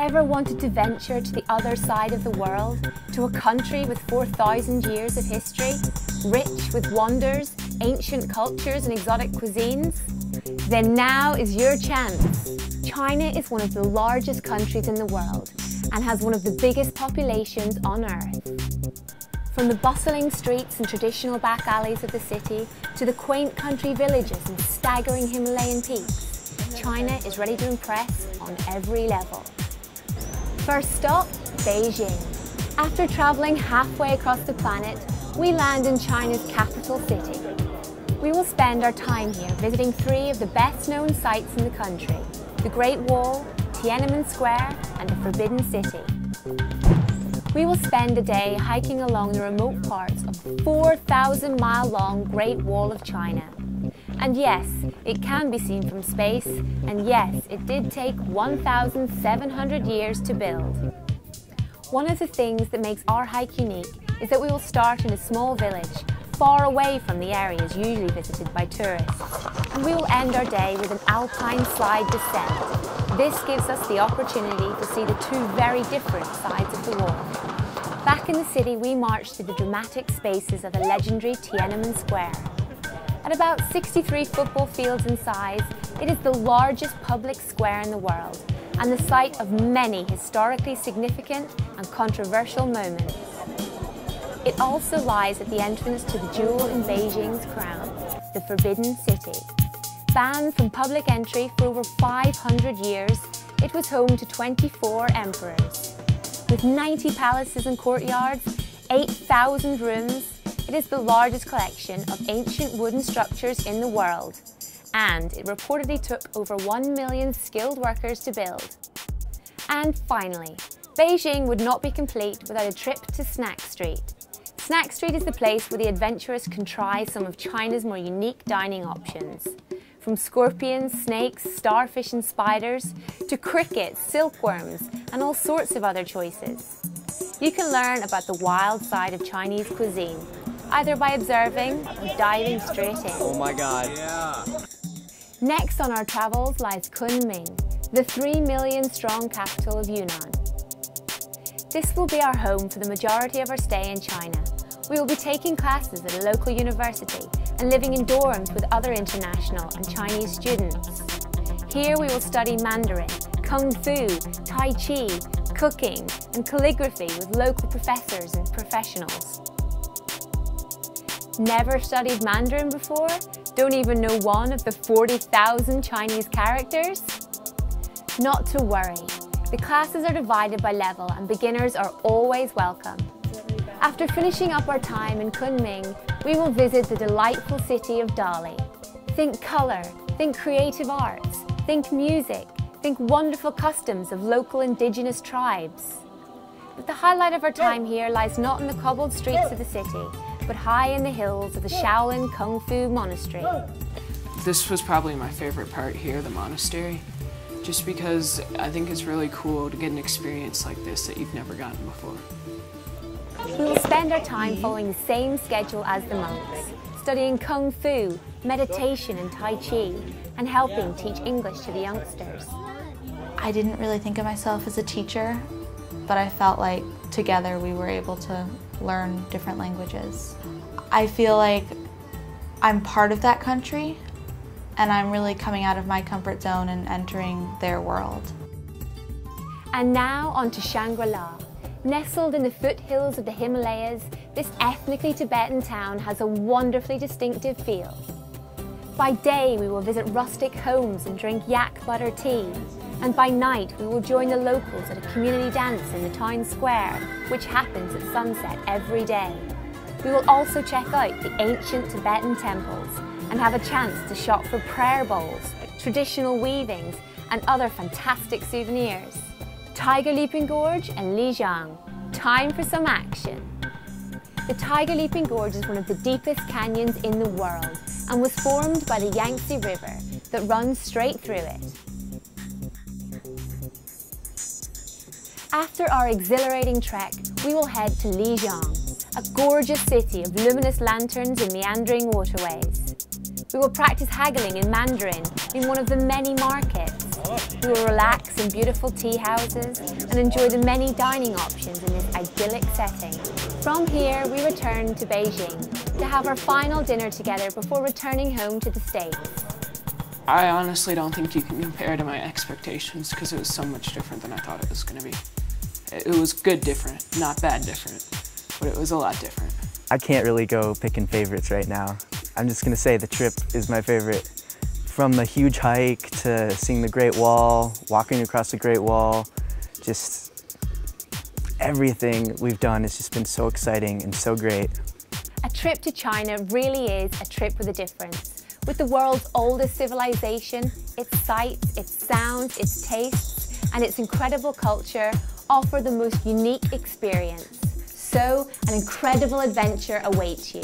Ever wanted to venture to the other side of the world, to a country with 4,000 years of history, rich with wonders, ancient cultures and exotic cuisines? Then now is your chance. China is one of the largest countries in the world and has one of the biggest populations on Earth. From the bustling streets and traditional back alleys of the city to the quaint country villages and staggering Himalayan peaks, China is ready to impress on every level. First stop, Beijing. After traveling halfway across the planet, we land in China's capital city. We will spend our time here visiting three of the best-known sites in the country: the Great Wall, Tiananmen Square, and the Forbidden City. We will spend a day hiking along the remote parts of the 4,000-mile-long Great Wall of China. And yes, it can be seen from space, and yes, it did take 1,700 years to build. One of the things that makes our hike unique is that we will start in a small village, far away from the areas usually visited by tourists, and we will end our day with an alpine slide descent. This gives us the opportunity to see the two very different sides of the wall. Back in the city, we march through the dramatic spaces of the legendary Tiananmen Square. At about 63 football fields in size, it is the largest public square in the world and the site of many historically significant and controversial moments. It also lies at the entrance to the jewel in Beijing's crown, the Forbidden City. Banned from public entry for over 500 years, it was home to 24 emperors. With 90 palaces and courtyards, 8,000 rooms, it is the largest collection of ancient wooden structures in the world, and it reportedly took over 1 million skilled workers to build. And finally, Beijing would not be complete without a trip to Snack Street. Snack Street is the place where the adventurous can try some of China's more unique dining options. From scorpions, snakes, starfish and spiders, to crickets, silkworms, and all sorts of other choices. You can learn about the wild side of Chinese cuisine, either by observing or diving straight in. Oh my God. Yeah. Next on our travels lies Kunming, the 3 million strong capital of Yunnan. This will be our home for the majority of our stay in China. We will be taking classes at a local university and living in dorms with other international and Chinese students. Here we will study Mandarin, Kung Fu, Tai Chi, cooking and calligraphy with local professors and professionals. Never studied Mandarin before? Don't even know one of the 40,000 Chinese characters? Not to worry. The classes are divided by level and beginners are always welcome. After finishing up our time in Kunming, we will visit the delightful city of Dali. Think colour, think creative arts, think music, think wonderful customs of local indigenous tribes. But the highlight of our time here lies not in the cobbled streets of the city, but high in the hills of the Shaolin Kung Fu Monastery. This was probably my favorite part here, the monastery, just because I think it's really cool to get an experience like this that you've never gotten before. We will spend our time following the same schedule as the monks, studying Kung Fu, meditation and Tai Chi, and helping teach English to the youngsters. I didn't really think of myself as a teacher, but I felt like together we were able to learn different languages. I feel like I'm part of that country, and I'm really coming out of my comfort zone and entering their world. And now on to Shangri-La. Nestled in the foothills of the Himalayas, this ethnically Tibetan town has a wonderfully distinctive feel. By day, we will visit rustic homes and drink yak butter tea. And by night, we will join the locals at a community dance in the town square, which happens at sunset every day. We will also check out the ancient Tibetan temples and have a chance to shop for prayer bowls, traditional weavings, and other fantastic souvenirs. Tiger Leaping Gorge and Lijiang. Time for some action. The Tiger Leaping Gorge is one of the deepest canyons in the world and was formed by the Yangtze River that runs straight through it. After our exhilarating trek, we will head to Lijiang, a gorgeous city of luminous lanterns and meandering waterways. We will practice haggling in Mandarin in one of the many markets. We will relax in beautiful tea houses and enjoy the many dining options in this idyllic setting. From here, we return to Beijing to have our final dinner together before returning home to the States. I honestly don't think you can compare to my expectations because it was so much different than I thought it was going to be. It was good different, not bad different, but it was a lot different. I can't really go picking favorites right now. I'm just going to say the trip is my favorite. From the huge hike to seeing the Great Wall, walking across the Great Wall, just everything we've done has just been so exciting and so great. A trip to China really is a trip with a difference. With the world's oldest civilization, its sights, its sounds, its tastes, and its incredible culture offer the most unique experience. So, an incredible adventure awaits you.